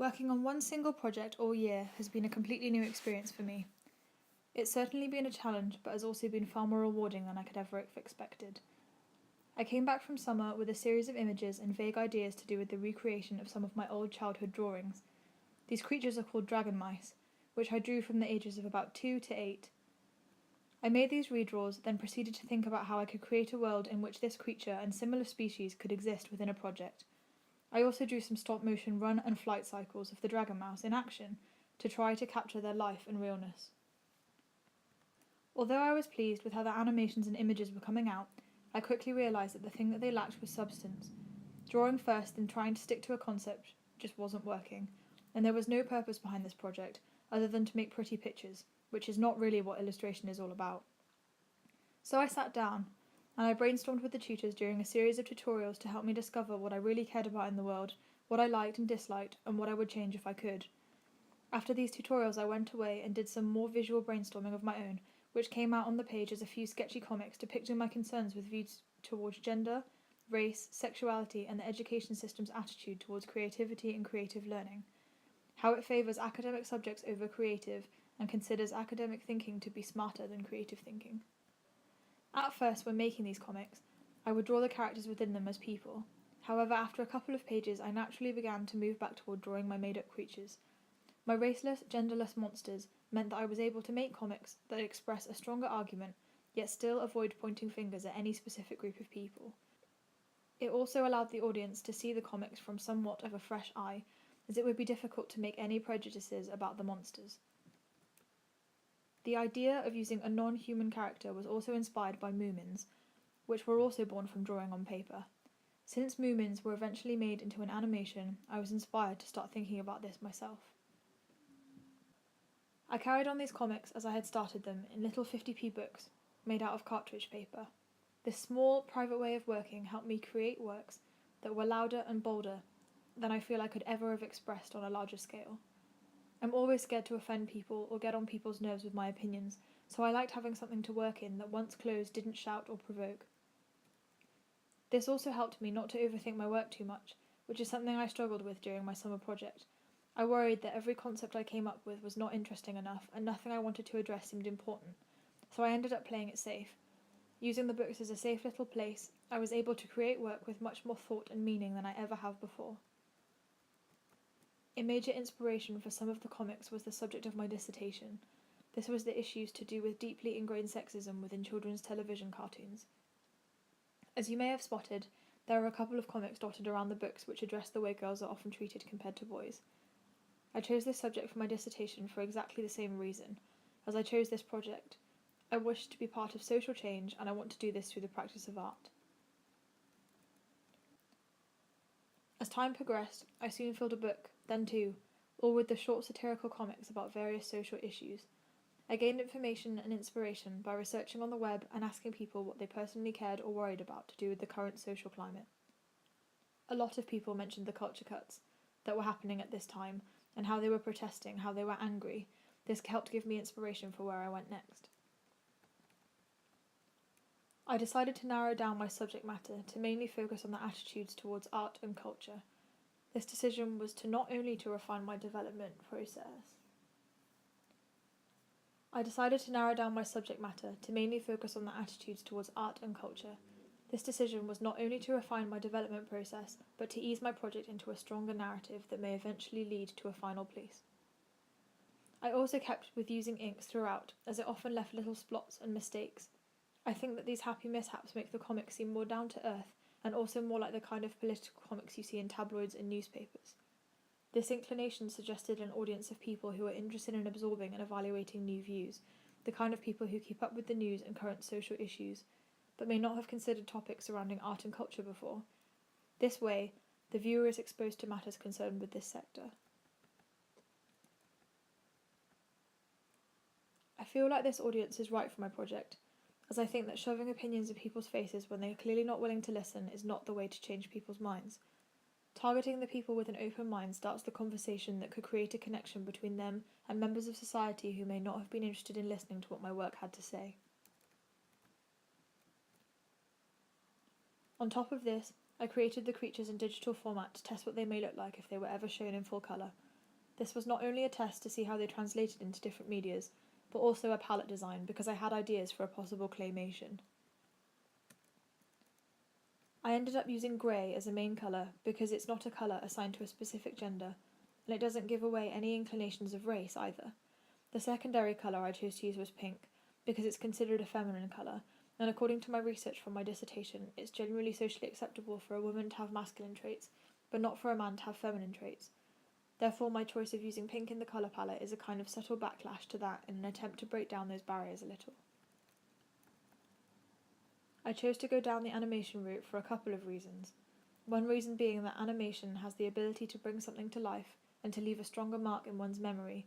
Working on one single project all year has been a completely new experience for me. It's certainly been a challenge, but has also been far more rewarding than I could ever have expected. I came back from summer with a series of images and vague ideas to do with the recreation of some of my old childhood drawings. These creatures are called dragon mice, which I drew from the ages of about 2 to 8. I made these redraws, then proceeded to think about how I could create a world in which this creature and similar species could exist within a project. I also drew some stop-motion run and flight cycles of the dragon mouse in action to try to capture their life and realness. Although I was pleased with how the animations and images were coming out, I quickly realised that the thing that they lacked was substance. Drawing first and trying to stick to a concept just wasn't working, and there was no purpose behind this project other than to make pretty pictures, which is not really what illustration is all about. So I sat down, and I brainstormed with the tutors during a series of tutorials to help me discover what I really cared about in the world, what I liked and disliked, and what I would change if I could. After these tutorials I went away and did some more visual brainstorming of my own, which came out on the page as a few sketchy comics depicting my concerns with views towards gender, race, sexuality, and the education system's attitude towards creativity and creative learning. How it favours academic subjects over creative, and considers academic thinking to be smarter than creative thinking. At first, when making these comics, I would draw the characters within them as people. However, after a couple of pages, I naturally began to move back toward drawing my made-up creatures. My raceless, genderless monsters meant that I was able to make comics that express a stronger argument, yet still avoid pointing fingers at any specific group of people. It also allowed the audience to see the comics from somewhat of a fresh eye, as it would be difficult to make any prejudices about the monsters. The idea of using a non-human character was also inspired by Moomins, which were also born from drawing on paper. Since Moomins were eventually made into an animation, I was inspired to start thinking about this myself. I carried on these comics as I had started them in little 50p books made out of cartridge paper. This small, private way of working helped me create works that were louder and bolder than I feel I could ever have expressed on a larger scale. I'm always scared to offend people or get on people's nerves with my opinions, so I liked having something to work in that once closed didn't shout or provoke. This also helped me not to overthink my work too much, which is something I struggled with during my summer project. I worried that every concept I came up with was not interesting enough and nothing I wanted to address seemed important, so I ended up playing it safe. Using the books as a safe little place, I was able to create work with much more thought and meaning than I ever have before. A major inspiration for some of the comics was the subject of my dissertation. This was the issues to do with deeply ingrained sexism within children's television cartoons. As you may have spotted, there are a couple of comics dotted around the books which address the way girls are often treated compared to boys. I chose this subject for my dissertation for exactly the same reason. As I chose this project, I wished to be part of social change, and I want to do this through the practice of art. As time progressed, I soon filled a book, then two, all with the short satirical comics about various social issues. I gained information and inspiration by researching on the web and asking people what they personally cared or worried about to do with the current social climate. A lot of people mentioned the culture cuts that were happening at this time, and how they were protesting, how they were angry. This helped give me inspiration for where I went next. I decided to narrow down my subject matter to mainly focus on the attitudes towards art and culture. This decision was to not only to refine my development process. I decided to narrow down my subject matter to mainly focus on the attitudes towards art and culture. This decision was not only to refine my development process, but to ease my project into a stronger narrative that may eventually lead to a final place. I also kept with using inks throughout, as it often left little splots and mistakes. I think that these happy mishaps make the comics seem more down to earth, and also more like the kind of political comics you see in tabloids and newspapers. This inclination suggested an audience of people who are interested in absorbing and evaluating new views, the kind of people who keep up with the news and current social issues, but may not have considered topics surrounding art and culture before. This way, the viewer is exposed to matters concerned with this sector. I feel like this audience is right for my project, as I think that shoving opinions in people's faces when they are clearly not willing to listen is not the way to change people's minds. Targeting the people with an open mind starts the conversation that could create a connection between them and members of society who may not have been interested in listening to what my work had to say. On top of this, I created the creatures in digital format to test what they may look like if they were ever shown in full colour. This was not only a test to see how they translated into different medias, but also a palette design because I had ideas for a possible claymation. I ended up using grey as a main colour because it's not a colour assigned to a specific gender, and it doesn't give away any inclinations of race either. The secondary colour I chose to use was pink because it's considered a feminine colour, and according to my research from my dissertation, it's generally socially acceptable for a woman to have masculine traits, but not for a man to have feminine traits. Therefore, my choice of using pink in the colour palette is a kind of subtle backlash to that in an attempt to break down those barriers a little. I chose to go down the animation route for a couple of reasons. One reason being that animation has the ability to bring something to life and to leave a stronger mark in one's memory,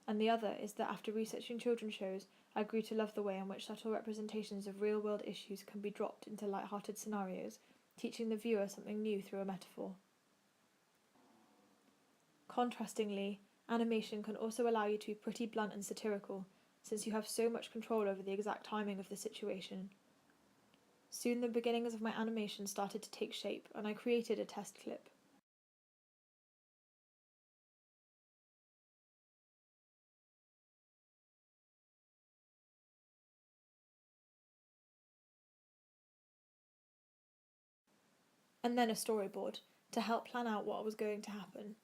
and the other is that after researching children's shows, I grew to love the way in which subtle representations of real-world issues can be dropped into light-hearted scenarios, teaching the viewer something new through a metaphor. Contrastingly, animation can also allow you to be pretty blunt and satirical, since you have so much control over the exact timing of the situation. Soon the beginnings of my animation started to take shape, and I created a test clip. And then a storyboard, to help plan out what was going to happen.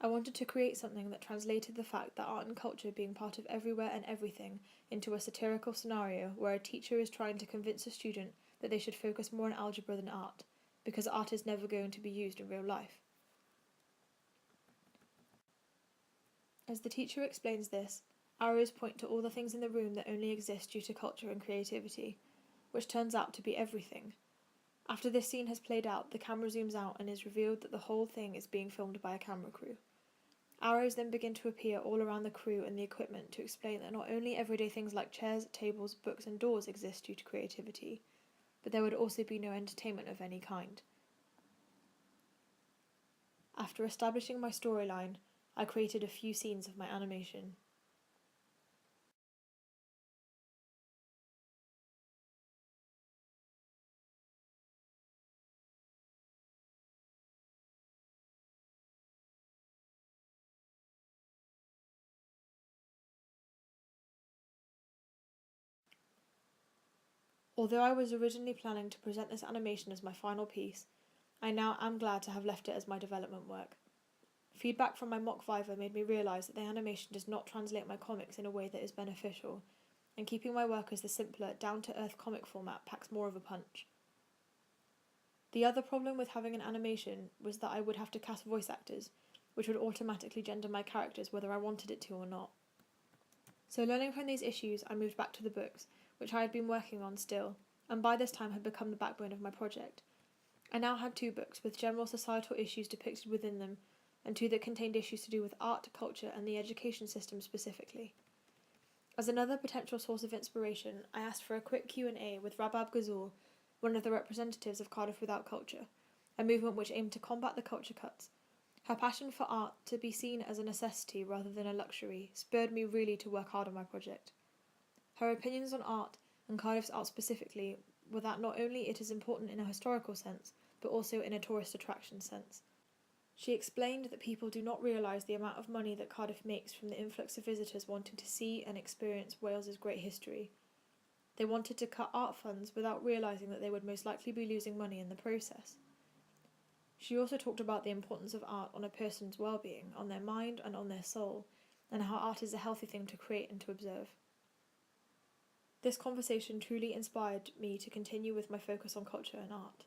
I wanted to create something that translated the fact that art and culture being part of everywhere and everything into a satirical scenario where a teacher is trying to convince a student that they should focus more on algebra than art, because art is never going to be used in real life. As the teacher explains this, arrows point to all the things in the room that only exist due to culture and creativity, which turns out to be everything. After this scene has played out, the camera zooms out and is revealed that the whole thing is being filmed by a camera crew. Arrows then begin to appear all around the crew and the equipment to explain that not only everyday things like chairs, tables, books and doors exist due to creativity, but there would also be no entertainment of any kind. After establishing my storyline, I created a few scenes of my animation. Although I was originally planning to present this animation as my final piece, I now am glad to have left it as my development work. Feedback from my mock viva made me realise that the animation does not translate my comics in a way that is beneficial, and keeping my work as the simpler, down-to-earth comic format packs more of a punch. The other problem with having an animation was that I would have to cast voice actors, which would automatically gender my characters whether I wanted it to or not. So learning from these issues, I moved back to the books, which I had been working on still, and by this time had become the backbone of my project. I now had 2 books with general societal issues depicted within them, and 2 that contained issues to do with art, culture, and the education system specifically. As another potential source of inspiration, I asked for a quick Q&A with Rabab Ghazal, one of the representatives of Cardiff Without Culture, a movement which aimed to combat the culture cuts. Her passion for art to be seen as a necessity rather than a luxury spurred me really to work hard on my project. Her opinions on art, and Cardiff's art specifically, were that not only it is important in a historical sense, but also in a tourist attraction sense. She explained that people do not realise the amount of money that Cardiff makes from the influx of visitors wanting to see and experience Wales's great history. They wanted to cut art funds without realising that they would most likely be losing money in the process. She also talked about the importance of art on a person's well-being, on their mind and on their soul, and how art is a healthy thing to create and to observe. This conversation truly inspired me to continue with my focus on culture and art.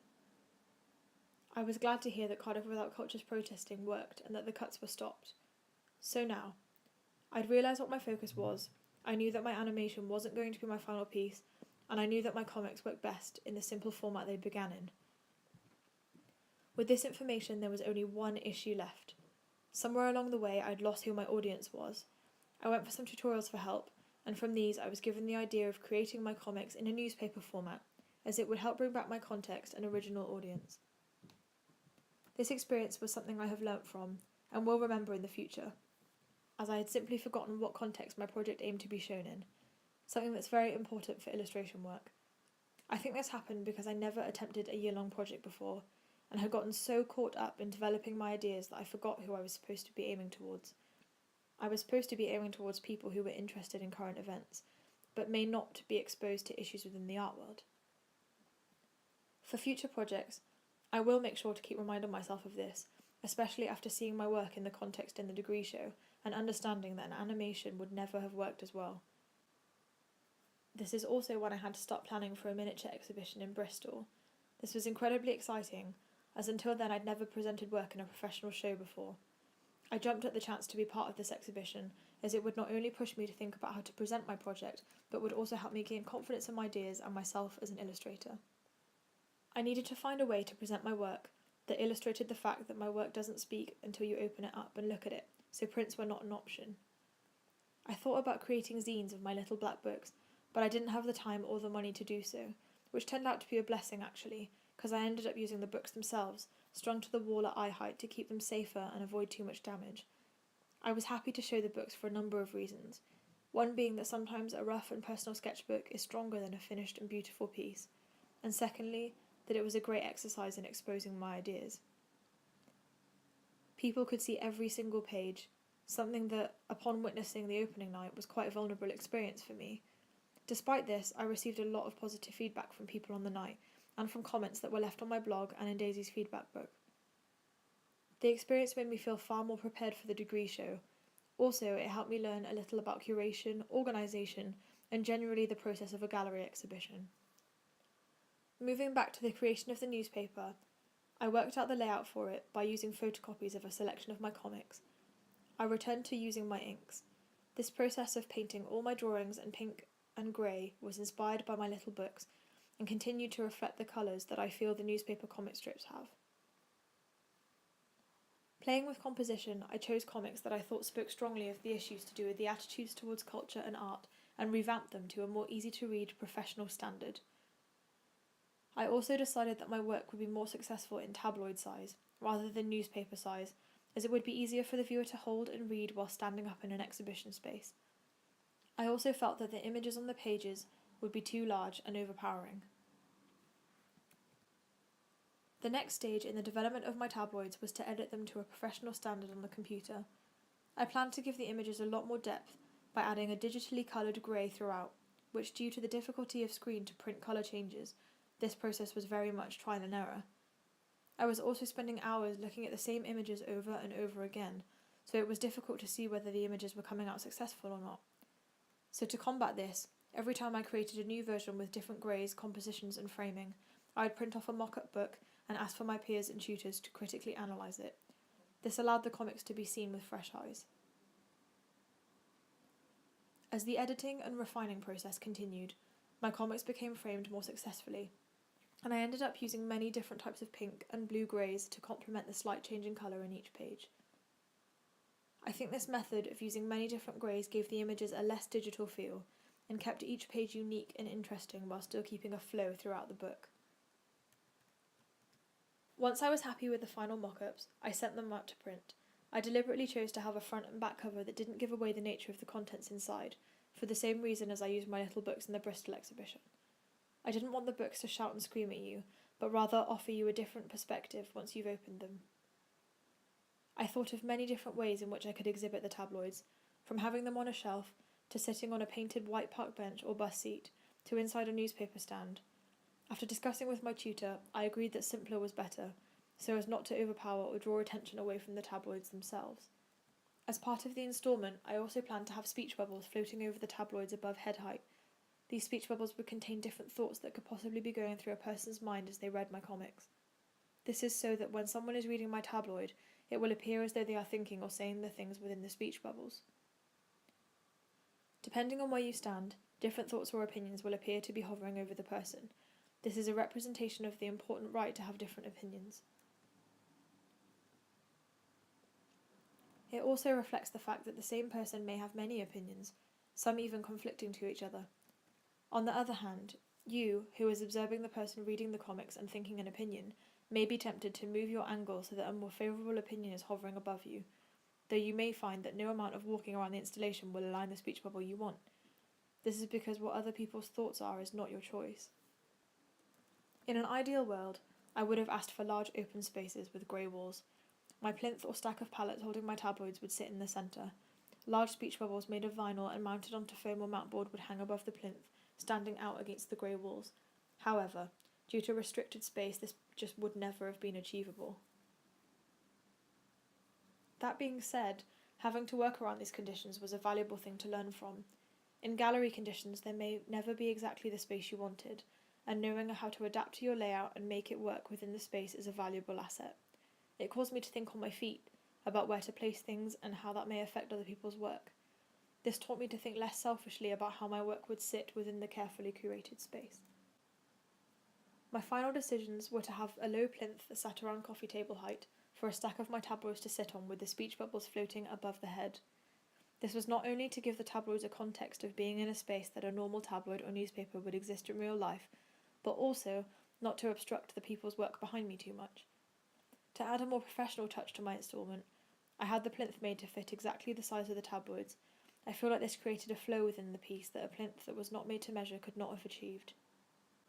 I was glad to hear that Cardiff Without Culture's protesting worked and that the cuts were stopped. So now, I'd realised what my focus was, I knew that my animation wasn't going to be my final piece, and I knew that my comics worked best in the simple format they began in. With this information, there was only one issue left. Somewhere along the way, I'd lost who my audience was. I went for some tutorials for help, and from these I was given the idea of creating my comics in a newspaper format, as it would help bring back my context and original audience. This experience was something I have learnt from, and will remember in the future, as I had simply forgotten what context my project aimed to be shown in, something that's very important for illustration work. I think this happened because I never attempted a year-long project before, and had gotten so caught up in developing my ideas that I forgot who I was supposed to be aiming towards. I was supposed to be aiming towards people who were interested in current events, but may not be exposed to issues within the art world. For future projects, I will make sure to keep reminding myself of this, especially after seeing my work in the context in the degree show and understanding that an animation would never have worked as well. This is also when I had to start planning for a miniature exhibition in Bristol. This was incredibly exciting, as until then I'd never presented work in a professional show before. I jumped at the chance to be part of this exhibition, as it would not only push me to think about how to present my project, but would also help me gain confidence in my ideas and myself as an illustrator. I needed to find a way to present my work that illustrated the fact that my work doesn't speak until you open it up and look at it, so prints were not an option. I thought about creating zines of my little black books, but I didn't have the time or the money to do so, which turned out to be a blessing actually, because I ended up using the books themselves, strung to the wall at eye height to keep them safer and avoid too much damage. I was happy to show the books for a number of reasons, one being that sometimes a rough and personal sketchbook is stronger than a finished and beautiful piece, and secondly, that it was a great exercise in exposing my ideas. People could see every single page, something that, upon witnessing the opening night, was quite a vulnerable experience for me. Despite this, I received a lot of positive feedback from people on the night, and from comments that were left on my blog and in Daisy's feedback book. The experience made me feel far more prepared for the degree show. Also, it helped me learn a little about curation, organisation, and generally the process of a gallery exhibition. Moving back to the creation of the newspaper, I worked out the layout for it by using photocopies of a selection of my comics. I returned to using my inks. This process of painting all my drawings in pink and grey was inspired by my little books and continued to reflect the colours that I feel the newspaper comic strips have. Playing with composition, I chose comics that I thought spoke strongly of the issues to do with the attitudes towards culture and art and revamped them to a more easy-to-read professional standard. I also decided that my work would be more successful in tabloid size, rather than newspaper size, as it would be easier for the viewer to hold and read while standing up in an exhibition space. I also felt that the images on the pages would be too large and overpowering. The next stage in the development of my tabloids was to edit them to a professional standard on the computer. I planned to give the images a lot more depth by adding a digitally coloured grey throughout, which, due to the difficulty of screen to print colour changes, this process was very much trial and error. I was also spending hours looking at the same images over and over again, so it was difficult to see whether the images were coming out successful or not. So to combat this, every time I created a new version with different greys, compositions and framing, I would print off a mock-up book and ask for my peers and tutors to critically analyse it. This allowed the comics to be seen with fresh eyes. As the editing and refining process continued, my comics became framed more successfully, and I ended up using many different types of pink and blue greys to complement the slight change in colour in each page. I think this method of using many different greys gave the images a less digital feel and kept each page unique and interesting while still keeping a flow throughout the book. Once I was happy with the final mock-ups, I sent them out to print. I deliberately chose to have a front and back cover that didn't give away the nature of the contents inside, for the same reason as I used my little books in the Bristol exhibition. I didn't want the books to shout and scream at you, but rather offer you a different perspective once you've opened them. I thought of many different ways in which I could exhibit the tabloids, from having them on a shelf, to sitting on a painted white park bench or bus seat, to inside a newspaper stand. After discussing with my tutor, I agreed that simpler was better, so as not to overpower or draw attention away from the tabloids themselves. As part of the instalment, I also planned to have speech bubbles floating over the tabloids above head height. These speech bubbles would contain different thoughts that could possibly be going through a person's mind as they read my comics. This is so that when someone is reading my tabloid, it will appear as though they are thinking or saying the things within the speech bubbles. Depending on where you stand, different thoughts or opinions will appear to be hovering over the person. This is a representation of the important right to have different opinions. It also reflects the fact that the same person may have many opinions, some even conflicting to each other. On the other hand, you, who is observing the person reading the comics and thinking an opinion, may be tempted to move your angle so that a more favourable opinion is hovering above you, though you may find that no amount of walking around the installation will align the speech bubble you want. This is because what other people's thoughts are is not your choice. In an ideal world, I would have asked for large open spaces with grey walls. My plinth or stack of pallets holding my tabloids would sit in the centre. Large speech bubbles made of vinyl and mounted onto foam or mat board would hang above the plinth, standing out against the grey walls. However, due to restricted space, this just would never have been achievable. That being said, having to work around these conditions was a valuable thing to learn from. In gallery conditions, there may never be exactly the space you wanted, and knowing how to adapt to your layout and make it work within the space is a valuable asset. It caused me to think on my feet about where to place things and how that may affect other people's work. This taught me to think less selfishly about how my work would sit within the carefully curated space. My final decisions were to have a low plinth that sat around coffee table height for a stack of my tabloids to sit on with the speech bubbles floating above the head. This was not only to give the tabloids a context of being in a space that a normal tabloid or newspaper would exist in real life, but also not to obstruct the people's work behind me too much. To add a more professional touch to my instalment, I had the plinth made to fit exactly the size of the tabloids. I feel like this created a flow within the piece that a plinth that was not made to measure could not have achieved.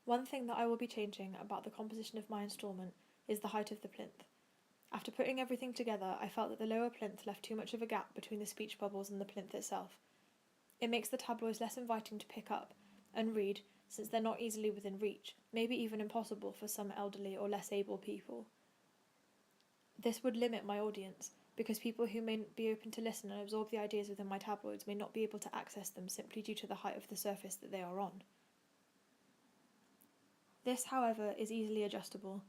One thing that I will be changing about the composition of my instalment is the height of the plinth. After putting everything together, I felt that the lower plinth left too much of a gap between the speech bubbles and the plinth itself. It makes the tabloids less inviting to pick up and read, since they're not easily within reach, maybe even impossible for some elderly or less able people. This would limit my audience, because people who may be open to listen and absorb the ideas within my tabloids may not be able to access them simply due to the height of the surface that they are on. This, however, is easily adjustable.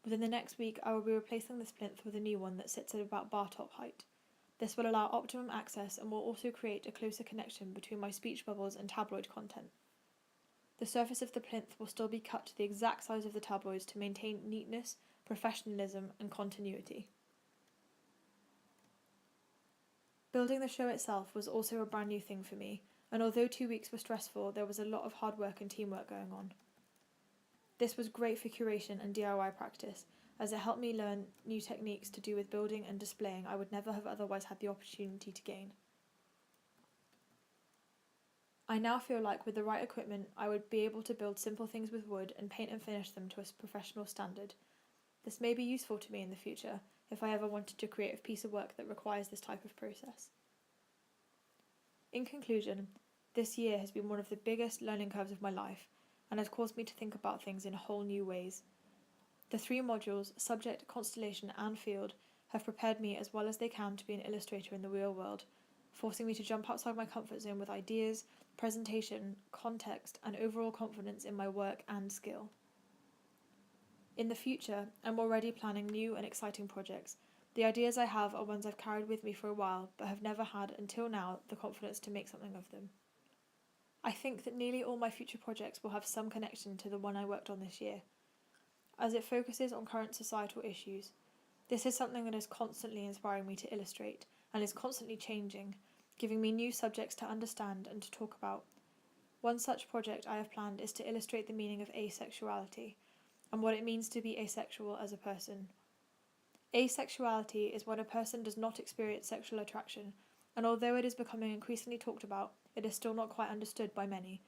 Within the next week, I will be replacing this plinth with a new one that sits at about bar top height. This will allow optimum access and will also create a closer connection between my speech bubbles and tabloid content. The surface of the plinth will still be cut to the exact size of the tabloids to maintain neatness, professionalism, and continuity. Building the show itself was also a brand new thing for me, and although 2 weeks were stressful, there was a lot of hard work and teamwork going on. This was great for curation and DIY practice, as it helped me learn new techniques to do with building and displaying I would never have otherwise had the opportunity to gain. I now feel like with the right equipment, I would be able to build simple things with wood and paint and finish them to a professional standard. This may be useful to me in the future, if I ever wanted to create a piece of work that requires this type of process. In conclusion, this year has been one of the biggest learning curves of my life, and has caused me to think about things in whole new ways. The 3 modules, subject, constellation, and field, have prepared me as well as they can to be an illustrator in the real world, forcing me to jump outside my comfort zone with ideas, presentation, context, and overall confidence in my work and skill. In the future, I'm already planning new and exciting projects. The ideas I have are ones I've carried with me for a while, but have never had, until now, the confidence to make something of them. I think that nearly all my future projects will have some connection to the one I worked on this year, as it focuses on current societal issues. This is something that is constantly inspiring me to illustrate, and is constantly changing, giving me new subjects to understand and to talk about. One such project I have planned is to illustrate the meaning of asexuality, and what it means to be asexual as a person. Asexuality is when a person does not experience sexual attraction, and although it is becoming increasingly talked about, it is still not quite understood by many.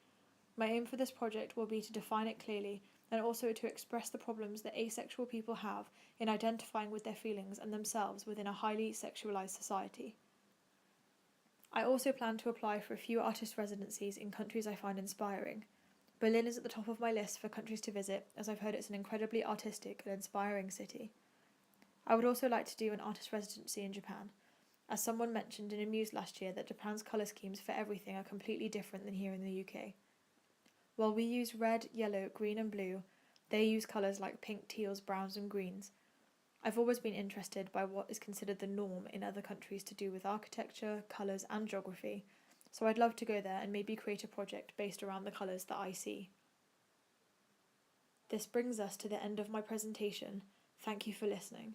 My aim for this project will be to define it clearly, and also to express the problems that asexual people have in identifying with their feelings and themselves within a highly sexualized society. I also plan to apply for a few artist residencies in countries I find inspiring. Berlin is at the top of my list for countries to visit, as I've heard it's an incredibly artistic and inspiring city. I would also like to do an artist residency in Japan, as someone mentioned in a muse last year that Japan's colour schemes for everything are completely different than here in the UK. While we use red, yellow, green and blue, they use colours like pink, teals, browns and greens. I've always been interested by what is considered the norm in other countries to do with architecture, colours and geography, so I'd love to go there and maybe create a project based around the colours that I see. This brings us to the end of my presentation. Thank you for listening.